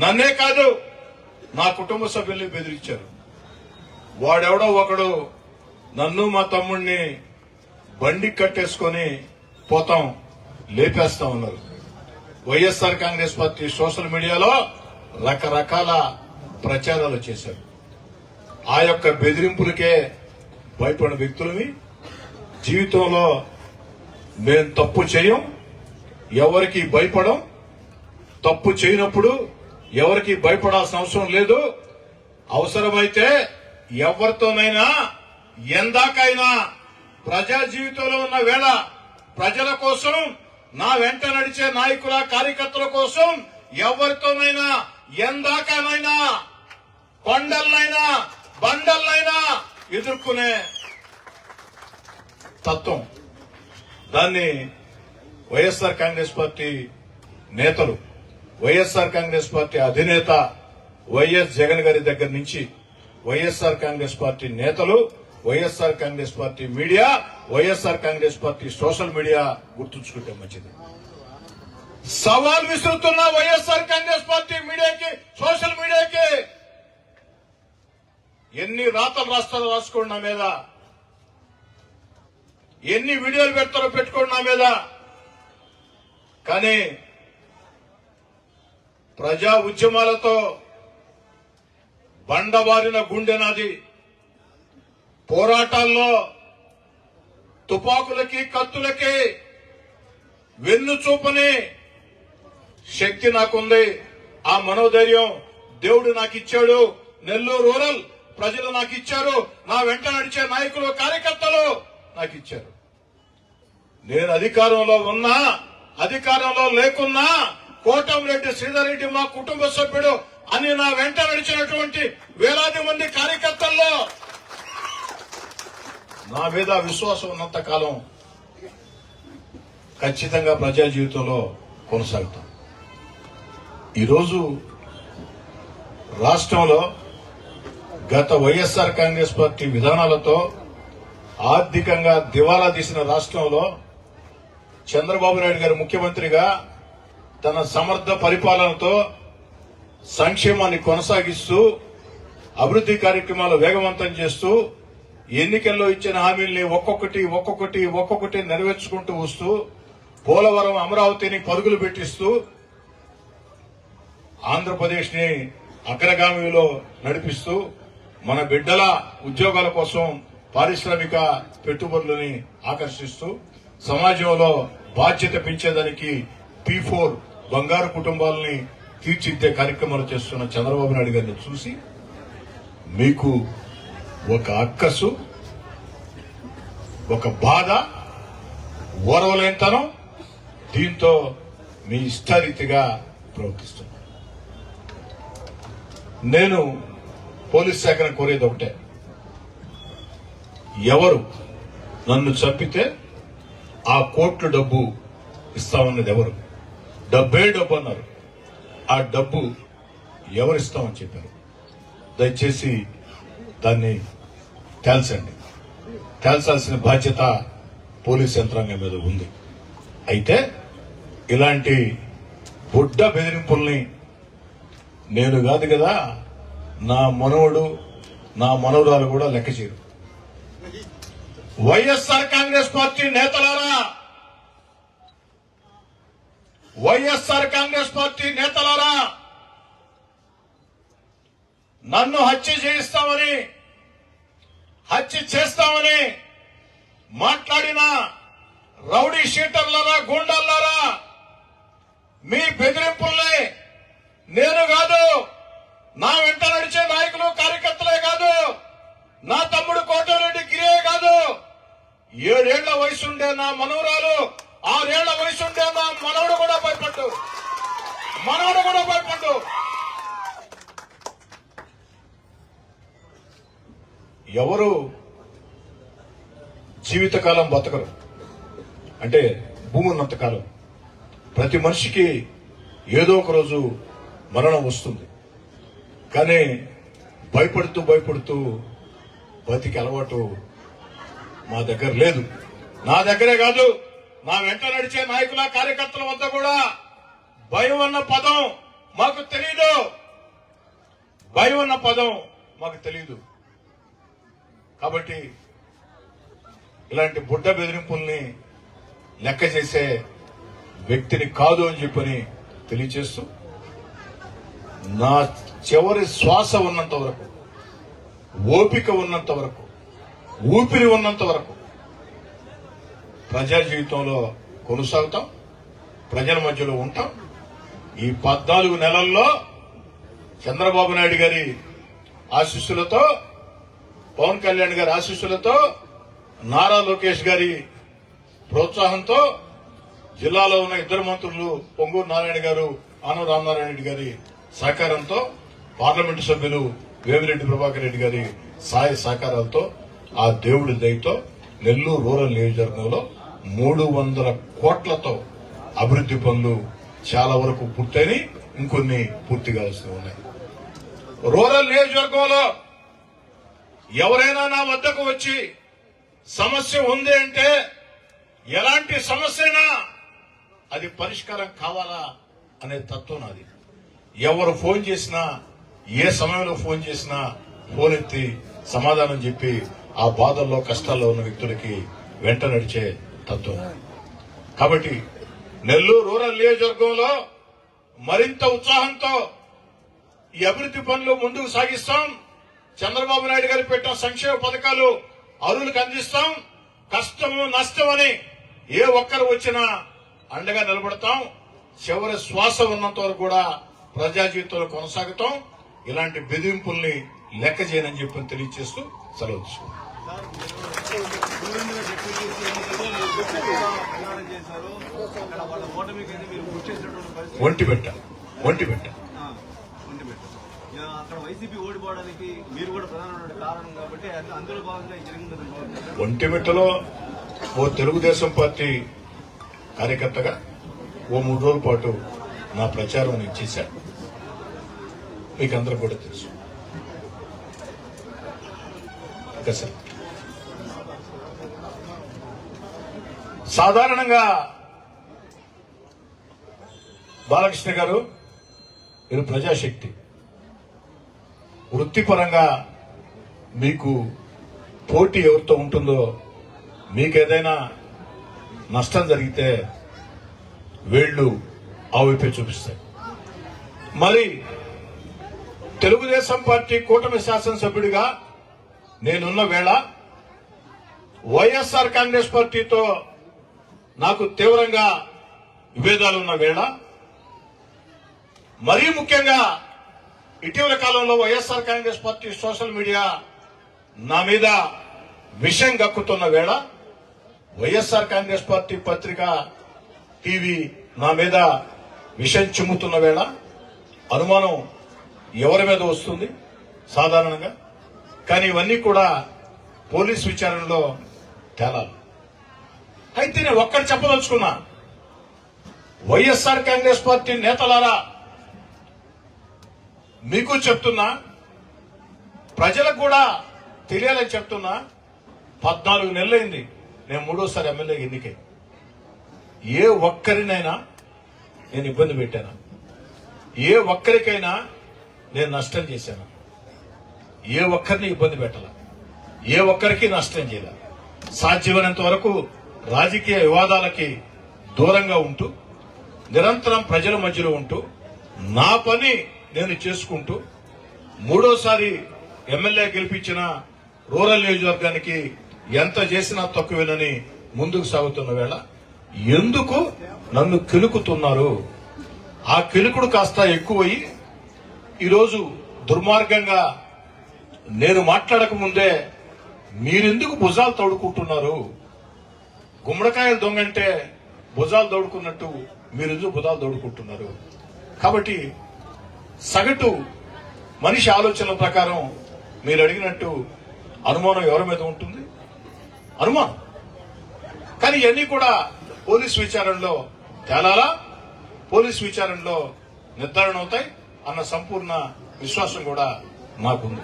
నన్నే కాదు నా కుటుంబ సభ్యుల్ని బెదిరించారు. వాడెవడో ఒకడు నన్ను మా తమ్ముడిని బండి కట్టేసుకొని పోతాం, లేపేస్తా ఉన్నారు. వైఎస్ఆర్ కాంగ్రెస్ పార్టీ సోషల్ మీడియాలో రకరకాల ప్రచారాలు చేశారు. ఆ యొక్క బెదిరింపులకే భయపడిన వ్యక్తులని జీవితంలో మేము తప్పు చేయం, ఎవరికి భయపడం, తప్పు చేయనప్పుడు ఎవరికి భయపడాల్సిన అవసరం లేదు. అవసరమైతే ఎవరితోనైనా ఎందాకైనా ప్రజా జీవితంలో ఉన్న వేళ ప్రజల కోసం, నా వెంట నడిచే నాయకుల కార్యకర్తల కోసం ఎవరితోనైనా ఎందాకనైనా కొండలనైనా బండలనైనా ఎదుర్కొనే తత్వం. దాన్ని వైఎస్ఆర్ కాంగ్రెస్ పార్టీ నేతలు, వైఎస్ఆర్ కాంగ్రెస్ పార్టీ అధినేత వైఎస్ జగన్ గారి దగ్గర నుంచి వైఎస్ఆర్ కాంగ్రెస్ పార్టీ నేతలు, YSR Congress party media, YSR Congress party social media గుర్తుంచుకుంటే మంచిది. సవాల్ విసురుతున్న వైఎస్ఆర్ కాంగ్రెస్ పార్టీ మీడియాకి, సోషల్ మీడియాకి ఎన్ని రాతలు రాస్తారో రాసుకోండి నా మీద, ఎన్ని వీడియోలు పెడతారో పెట్టుకోండి నా మీద. కానీ ప్రజా ఉద్యమాలతో బండబారిన గుండె నాది. పోరాటాల్లో తుపాకులకి కత్తులకి వెన్ను చూపని శక్తి నాకుంది. ఆ మనోధైర్యం దేవుడు నాకు ఇచ్చాడు. నెల్లూరు రూరల్ ప్రజలు నాకు ఇచ్చారు. నా వెంట నడిచే నాయకులు, కార్యకర్తలు నాకు ఇచ్చారు. నేను అధికారంలో ఉన్నా, అధికారంలో లేకున్నా కోటంరెడ్డి శ్రీధర్ రెడ్డి మా కుటుంబ సభ్యుడు అని నా వెంట నడిచినటువంటి వేలాది మంది కార్యకర్తల్లో నా మీద విశ్వాసం ఉన్నంత కాలం ఖచ్చితంగా ప్రజా జీవితంలో కొనసాగుతాం. ఈరోజు రాష్ట్రంలో గత వైఎస్ఆర్ కాంగ్రెస్ పార్టీ విధానాలతో ఆర్థికంగా దివాలా తీసిన రాష్ట్రంలో చంద్రబాబు నాయుడు గారు ముఖ్యమంత్రిగా తన సమర్థ పరిపాలనతో సంక్షేమాన్ని కొనసాగిస్తూ అభివృద్ధి కార్యక్రమాలు వేగవంతం చేస్తూ ఎన్నికల్లో ఇచ్చిన హామీల్ని ఒక్కొక్కటి నెరవేర్చుకుంటూ వస్తూ పోలవరం, అమరావతిని పరుగులు పెట్టిస్తూ ఆంధ్రప్రదేశ్ ని అగ్రగామిలో నడిపిస్తూ మన బిడ్డల ఉద్యోగాల కోసం పారిశ్రామిక పెట్టుబడులని ఆకర్షిస్తూ సమాజంలో బాధ్యత పెంచేదానికి P4 బంగారు కుటుంబాలని తీర్చిదిద్దే కార్యక్రమాలు చేస్తున్న చంద్రబాబు నాయుడు గారిని చూసి మీకు ఒక అక్కసు, ఒక బాధ, ఓర్వలేనితనం, దీంతో మీ ఇష్టారీతిగా ప్రవర్తిస్తున్నారు. నేను పోలీస్ శాఖను కోరేది ఒకటే, ఎవరు నన్ను చంపితే ఆ కోట్ల డబ్బు ఇస్తామన్నది ఎవరు? డబ్బే డబ్బు అన్నారు. ఆ డబ్బు ఎవరిస్తామని చెప్పారు? దయచేసి దాన్ని తేల్చండి. తేల్చాల్సిన బాధ్యత పోలీస్ యంత్రాంగం మీద ఉంది. అయితే ఇలాంటి బుడ్డ బెదిరింపుల్ని నేను కాదు కదా, నా మనవడు, నా మనవరాలు కూడా లెక్క చేయరు. వైఎస్ఆర్ కాంగ్రెస్ పార్టీ నేతలారా, వైఎస్ఆర్ కాంగ్రెస్ పార్టీ నేతలారా, నన్ను హత్య చేయిస్తామని, హత్య చేస్తామని మాట్లాడిన రౌడీ షీటర్లారా, గూండాలారా, మీ బెదిరింపుల్ని నేను కాదు, నా వెంట నడిచే నాయకులు, కార్యకర్తలే కాదు, నా తమ్ముడు కోటరెడ్డి గిరే కాదు, 7 ఏళ్ల వయసుండే నా మనవరాలు, 6 ఏళ్ల వయసుండే నా మనవడు కూడా భయపడ్డు. ఎవరు జీవితకాలం బతకరు, అంటే భూమి ఉన్నంతకాలం ప్రతి మనిషికి ఏదో ఒక రోజు మరణం వస్తుంది. కానీ భయపడుతూ బతికి అలవాటు మా దగ్గర లేదు. నా దగ్గరే కాదు, నా వెంట నడిచే నాయకుల, కార్యకర్తల వద్ద కూడా భయం అన్న పదం మాకు తెలియదు. భయం అన్న పదం మాకు తెలియదు. కాబట్టి ఇలాంటి బుడ్డ బెదిరింపుల్ని లెక్క చేసే వ్యక్తిని కాదు అని చెప్పని తెలియచేస్తూ, నా చివరి శ్వాస ఉన్నంత వరకు, ఓపిక ఉన్నంత వరకు, ఊపిరి ఉన్నంత వరకు ప్రజా జీవితంలో కొనసాగుతాం, ప్రజల మధ్యలో ఉంటాం. ఈ 14 నెలల్లో చంద్రబాబు నాయుడు గారి ఆశీస్సులతో, పవన్ కళ్యాణ్ గారి ఆశీస్సులతో, నారా లోకేష్ గారి ప్రోత్సాహంతో, జిల్లాలో ఉన్న ఇద్దరు మంత్రులు పొంగూరు నారాయణ గారు, ఆనం రామనారాయణ రెడ్డి గారి సహకారంతో, పార్లమెంటు సభ్యులు వేమిరెడ్డి ప్రభాకర్ రెడ్డి గారి సహాయ సహకారాలతో, ఆ దేవుడి దయతో నెల్లూరు రూరల్ నియోజకవర్గంలో 300 కోట్లతో అభివృద్ది పనులు చాలా వరకు పూర్తయినాయి, ఇంకొన్ని పూర్తి కావాల్సి ఉన్నాయి. రూరల్ నియోజకవర్గంలో ఎవరైనా నా వద్దకు వచ్చి సమస్య ఉంది అంటే, ఎలాంటి సమస్య అయినా అది పరిష్కారం కావాలా అనే తత్వం నాది. ఎవరు ఫోన్ చేసినా, ఏ సమయంలో ఫోన్ చేసినా ఫోన్ ఎత్తి సమాధానం చెప్పి ఆ బాధల్లో కష్టాల్లో ఉన్న వ్యక్తులకి వెంట నడిచే తత్వం. కాబట్టి నెల్లూరు రూరల్ నియోజకవర్గంలో మరింత ఉత్సాహంతో ఈ అభివృద్ది పనులు ముందుకు సాగిస్తాం. చంద్రబాబు నాయుడు గారు పెట్టిన సంక్షేమ పథకాలు అరువులకు అందిస్తాం. కష్టము నష్టం అని ఏ ఒక్కరు వచ్చినా అండగా నిలబడతాం. చివరి శ్వాస ఉన్నంత వరకు కూడా ప్రజా జీవితంలో కొనసాగుతాం. ఇలాంటి బెదిరింపుల్ని లెక్క చేయనని చెప్పి తెలియజేస్తూ సెలవు తీసుకుంటాం. ఒంటిబెట్ట అక్కడ వైసీపీ ఓడిపోవడానికి మీరు కూడా ప్రధానమైన కారణం కాబట్టి అందులో భాగంగా జరిగిందని. ఒంటిబెట్టలో ఓ తెలుగుదేశం పార్టీ కార్యకర్తగా ఓ 3 రోజుల పాటు నా ప్రచారం ఇచ్చేశారు. మీకు అందరూ కూడా తెలుసు. సార్, సాధారణంగా బాలకృష్ణ గారు, మీరు ప్రజాశక్తి, వృత్తిపరంగా మీకు పోటీ ఎవరితో ఉంటుందో, మీకేదైనా నష్టం జరిగితే వేళ్లు ఆ వైపే చూపిస్తాయి. మరి తెలుగుదేశం పార్టీ కూటమి శాసనసభ్యుడిగా నేనున్న వేళ వైఎస్ఆర్ కాంగ్రెస్ పార్టీతో నాకు తీవ్రంగా విభేదాలు ఉన్న వేళ, మరీ ముఖ్యంగా ఇటీవల కాలంలో YSR Congress party social media నా మీద విషం గక్కుతున్న వేళ, వైఎస్ఆర్ కాంగ్రెస్ పార్టీ పత్రిక, టీవీ నా మీద విషం చిమ్ముతున్న వేళ అనుమానం ఎవరి మీద వస్తుంది సాధారణంగా. కానీ ఇవన్నీ కూడా పోలీసు విచారణలో తేలాలి. అయితే నేను ఒక్కటి చెప్పదలుచుకున్నా, వైఎస్ఆర్ కాంగ్రెస్ పార్టీ నేతలారా, మీకు చెప్తున్నా, ప్రజలకు కూడా తెలియాలని చెప్తున్నా, 14 నెలలైంది నేను 3వ ఎమ్మెల్యే ఎన్నికై. ఏ ఒక్కరినైనా నేను ఇబ్బంది పెట్టాను? ఏ ఒక్కరికైనా నేను నష్టం చేశాను? ఏ ఒక్కరిని ఇబ్బంది పెట్టాల? ఏ ఒక్కరికి నష్టం చేయాల? సాధ్యమైనంత వరకు రాజకీయ వివాదాలకి దూరంగా ఉంటూ, నిరంతరం ప్రజల మధ్యలో ఉంటూ, నా పని నేను చేసుకుంటూ, 3వసారి ఎమ్మెల్యే గెలిపించిన రూరల్ నియోజకవర్గానికి ఎంత చేసినా తక్కువేనని ముందుకు సాగుతున్న వేళ ఎందుకు నన్ను కిలుకుతున్నారు? ఆ కిలుకుడు కాస్త ఎక్కువయ్యి ఈరోజు దుర్మార్గంగా నేను మాట్లాడక ముందే మీరెందుకు భుజాలు తోడుకుంటున్నారు? గుమ్మడికాయలు దొంగంటే భుజాలు తోడుకున్నట్టు మీరెందుకు భుజాలు తోడుకుంటున్నారు? కాబట్టి సగటు మనిషి ఆలోచనల ప్రకారం మీరు అడిగినట్టు అనుమానం ఎవరి మీద ఉంటుంది? అనుమానం. కానీ ఇవన్నీ కూడా పోలీసు విచారణలో తేలాలా, పోలీసు విచారణలో నిర్ధారణ అవుతాయి అన్న సంపూర్ణ విశ్వాసం కూడా నాకుంది.